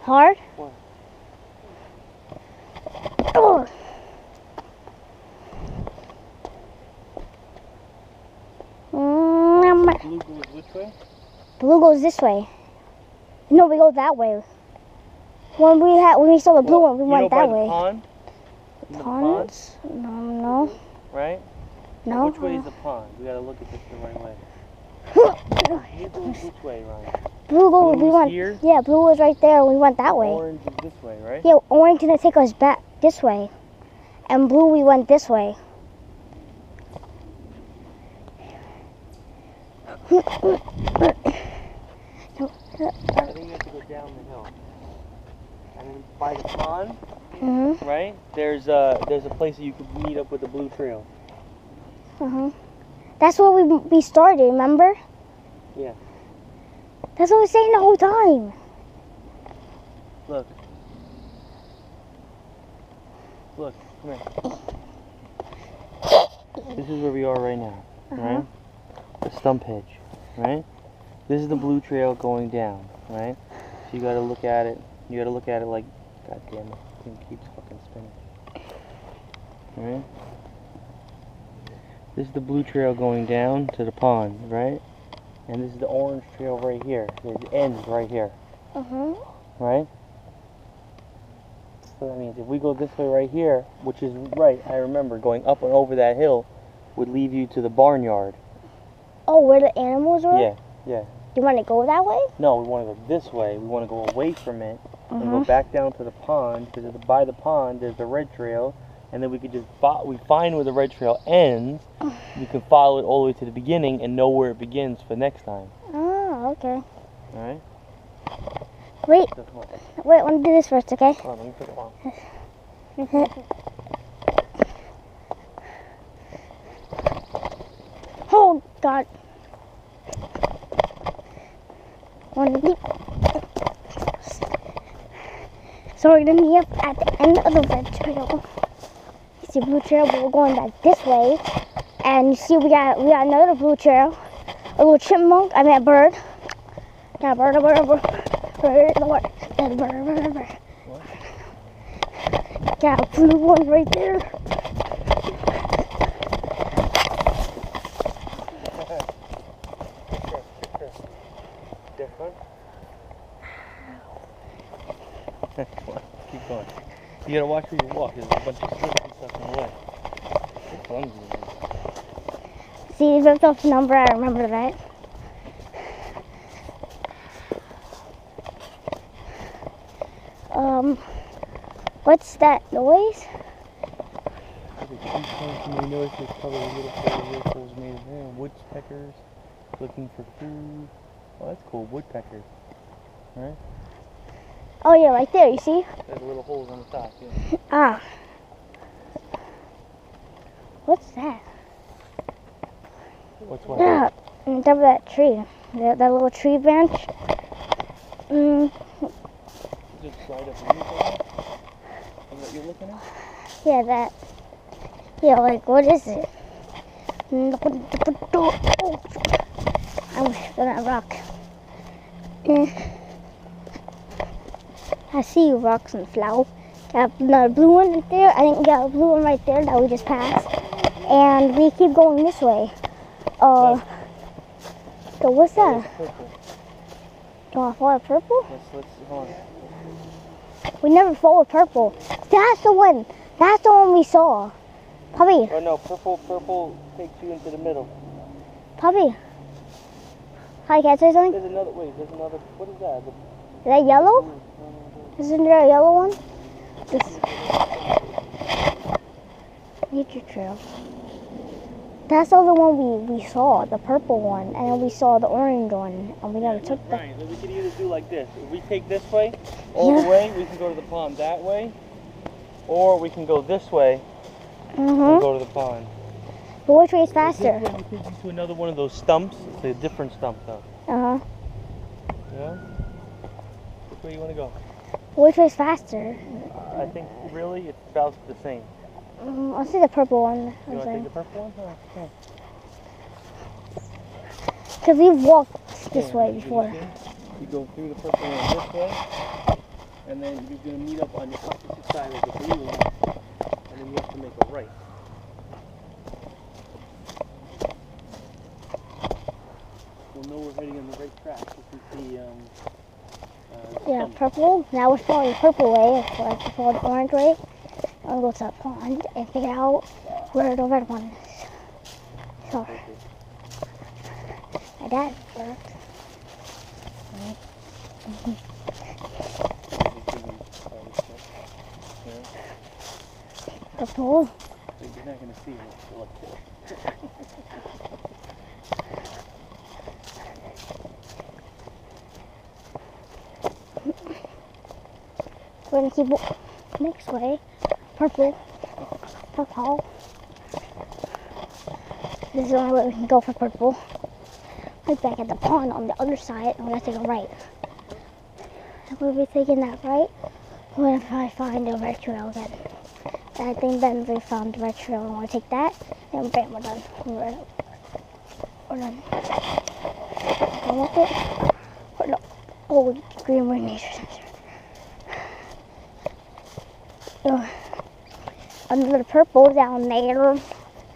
Hard? What? Oh. Blue goes which way? Blue goes this way. No, we go that way. When we saw the blue one, we went that way. Pond? The pond? No. Right? No. Which way is the pond? We gotta look at this the right way. Blue goes which way, Ryan? We went here? Yeah, blue was right there and we went that way. Orange is this way, right? Yeah, orange gonna take us back this way. And blue we went this way. I think you have to go down the hill. And then by the pond, right? There's a place that you could meet up with the Blue Trail. That's where we started, remember? Yeah. That's what I was saying the whole time. Look. Look, come here. This is where we are right now, right? The stump hedge, right? This is the Blue Trail going down, right? So you gotta look at it. You gotta look at it like, god damn it, this thing keeps fucking spinning. Right? This is the Blue Trail going down to the pond, right? And this is the orange trail right here. It ends right here. Right? So that means if we go this way right here, which is right, I remember, going up and over that hill would lead you to the barnyard. Oh, where the animals were? Yeah, yeah. You want to go that way? No, we want to go this way. We want to go away from it and go back down to the pond, because by the pond there's the red trail, and then we could just we find where the red trail ends. We can follow it all the way to the beginning and know where it begins for next time. Oh, okay. All right. Wait, I want to do this first, okay? Hold on, let me put it on. Oh, God. So we're going to be up at the end of the red trail. You see Blue Trail, but we're going back this way. And you see we got another Blue Trail. A little chipmunk, I mean a bird. Got a bird. Got a blue one right there. Different. Keep going. You gotta watch where you walk. There's a bunch of slips and stuff in the way. You're clumsy. See, he ripped off the number. I remember that. What's that noise? Woodpeckers looking for food. Oh, that's cool. Woodpeckers. Right? Oh, yeah, right there. You see? There's little holes on the top. Yeah. Ah. What's that? What's what? Yeah, on top of that tree. That little tree branch. Just slide up and is that you're looking at? Yeah, that. Yeah, like, what is it? Oh, I wish for that rock. I see rocks and flower. Got another blue one right there. I think we got a blue one right there that we just passed. And we keep going this way. So what's that? You want to follow purple? Let's hold on. We never followed purple. That's the one. That's the one we saw. Puppy. Oh no, purple takes you into the middle. Puppy. Hi, can I say something? There's another, there's another, what is that? Is that yellow? Isn't there a yellow one? This. Nature Trail. That's the other one we saw, the purple one, and then we saw the orange one, and we never took that. Right, we could either do like this. If we take this way, all the way, we can go to the pond that way, or we can go this way and go to the pond. But which way is faster? This way will take you to another one of those stumps. It's a different stump though. Yeah? Which way you want to go? Which way is faster? I think really it's about the same. I'll see the purple one. You want to take the purple one? Oh, yeah. Because we've walked this way before. You go through the purple one this way, and then you're going to meet up on the opposite side of the blue one, and then you have to make a right. We'll know we're heading on the right track if we see yeah, purple. Now we're following the purple way, so I have to follow the orange way. And we'll go to the pond and figure out where the red one is. So, my dad worked. Purple. You're not going to see it. Look. We're going to keep next way. Purple. Purple. This is the only way we can go for purple. Right back at the pond on the other side, and we're going to take a right. And we'll be taking that right when I find the red trail again. And I think then we found the red trail, and we'll take that, and bam, we're done. We're done. Done with it. We're done. Oh, Greenwood Nature Center. Another purple down there.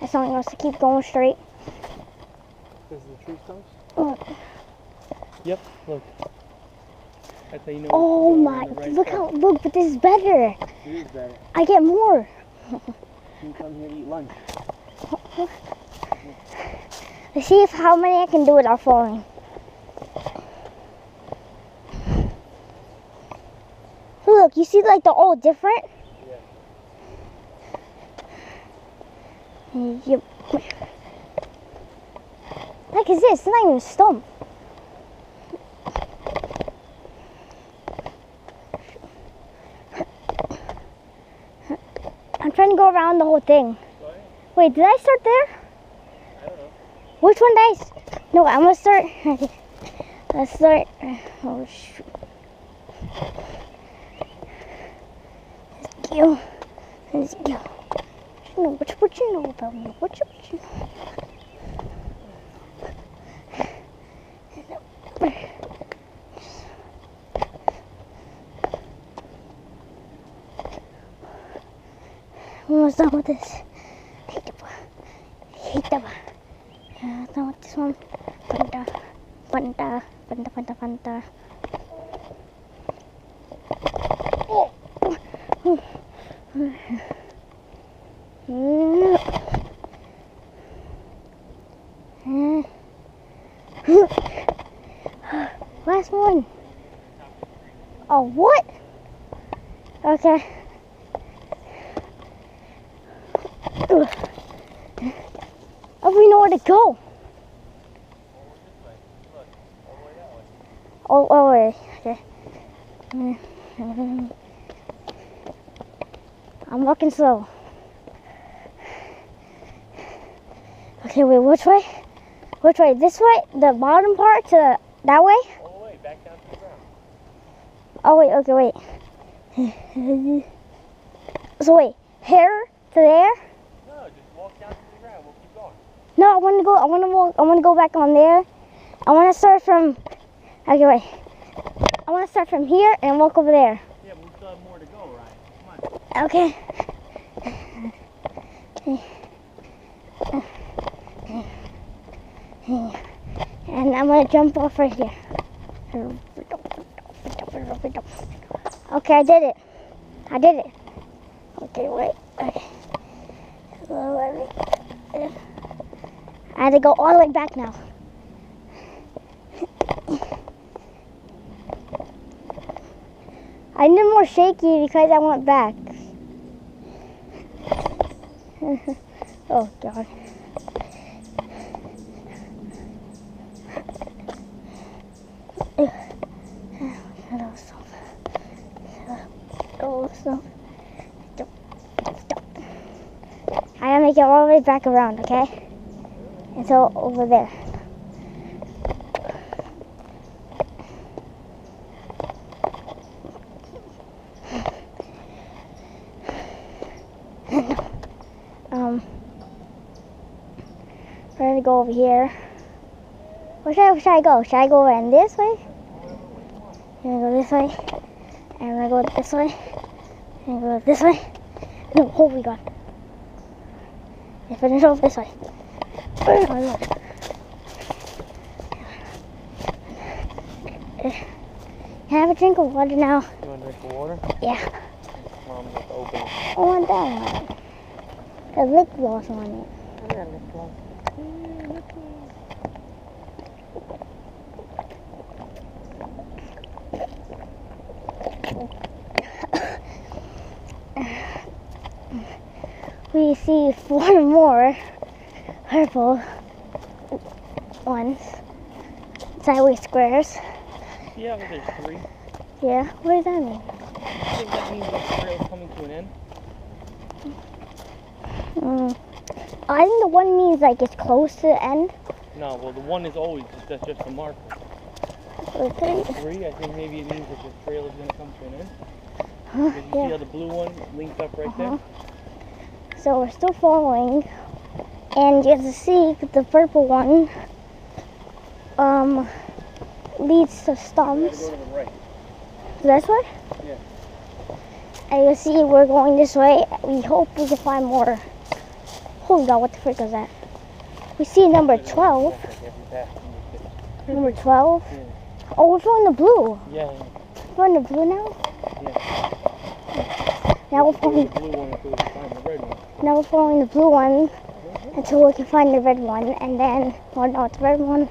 That's telling us to keep going straight. Because the tree stumps? Look. Yep, look. That's how you know. Oh my, look how, look, but this is better. It is better. I get more. You can come here to eat lunch. Let's see if how many I can do without falling. Look, you see like they're all different? Yeah. Yep. Like is this? It's not even a stump. I'm trying to go around the whole thing. Wait, did I start there? I don't know. Which one did I? No, I'm gonna start. Let's start. Oh shoot. Let's go. Let's go. What you know about me? What you know? We're almost done with this. Hate the done with this one. Panta. Last one. Oh, what? Okay. Oh, we know where to go. Oh, wait. Okay. I'm walking slow. Okay, wait, which way? Which way? This way? The bottom part to that way? All the way, back down to the ground. Oh, wait, okay, wait. So, wait, here to there? No, just walk down to the ground. We'll keep going. No, I want to go back on there. I want to start from, okay, wait. I want to start from here and walk over there. Yeah, but we still have more to go, Ryan. Come on. Okay. And I'm going to jump off right here. Okay, I did it. Okay, wait. Okay. I had to go all the way back now. I need more shaky because I went back. Oh, God. I gotta make it all the way back around, okay? Until over there. We're gonna go over here. Where should I go? Should I go around this way? I'm gonna go this way. And we're gonna go this way. And go this way. No, oh my god. And finish off this way. Oh my god. Can I have a drink of water now? You want a drink of water? Yeah. Mom, let's open it. I want that one. The lip gloss on it. I got lip gloss. We see 4 more purple ones. Sideways squares. Yeah, but there's 3. Yeah, what does that mean? I think that means the trail's coming to an end. I think the one means like it's close to the end. No, well the 1 is always that's just a marker. Or 3. 3, I think maybe it means that the trail is going to come to an end. Huh? Because you see Yeah. how the blue one links up right there? So we're still following, and you have to see the purple one leads to You stumps. gotta go to the right. This way? Yeah. And you see we're going this way. We hope we can find more. Holy God, what the frick is that? We see number 12. Like every path in this picture. Number 12. Yeah. Oh, we're following the blue. Yeah. We're following the blue now? Yeah. Now we're Go to following, the blue one until we find the red one. now we're following the blue one until we can find the red one. And then, oh no, it's the red one.